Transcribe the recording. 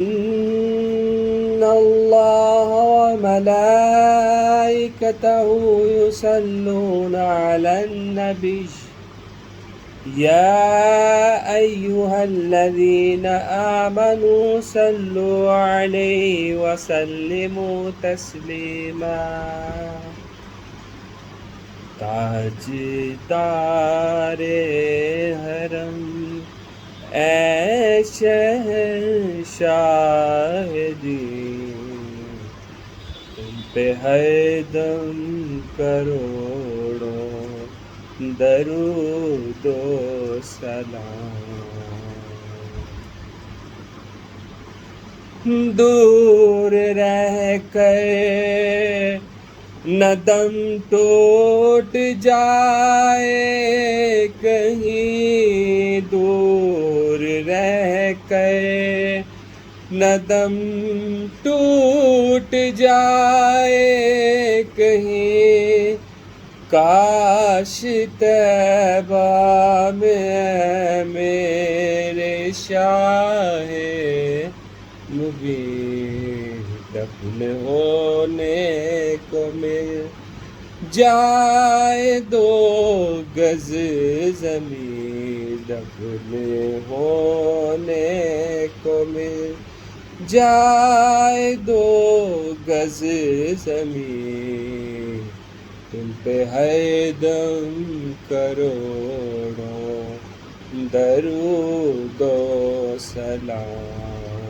إن الله وملائكته يصلون على النبي يا أيها الذين آمنوا صلوا عليه وسلموا تسليما تاجدار حرم اے شہنشاہ دین تم پہ ہر دم کروڑوں درود و سلام دور رہ کر نہ دم ٹوٹ جائے کہیں دور رہ کر نہ دم ٹوٹ جائے کہیں کاش طیبہ میں میرے شاہ مبین دفن ہونے کو مل جائے 2 گز زمین دفن ہونے کو مل جائے 2 گز زمین تم پہ ہر دم کروڑوں درود و سلام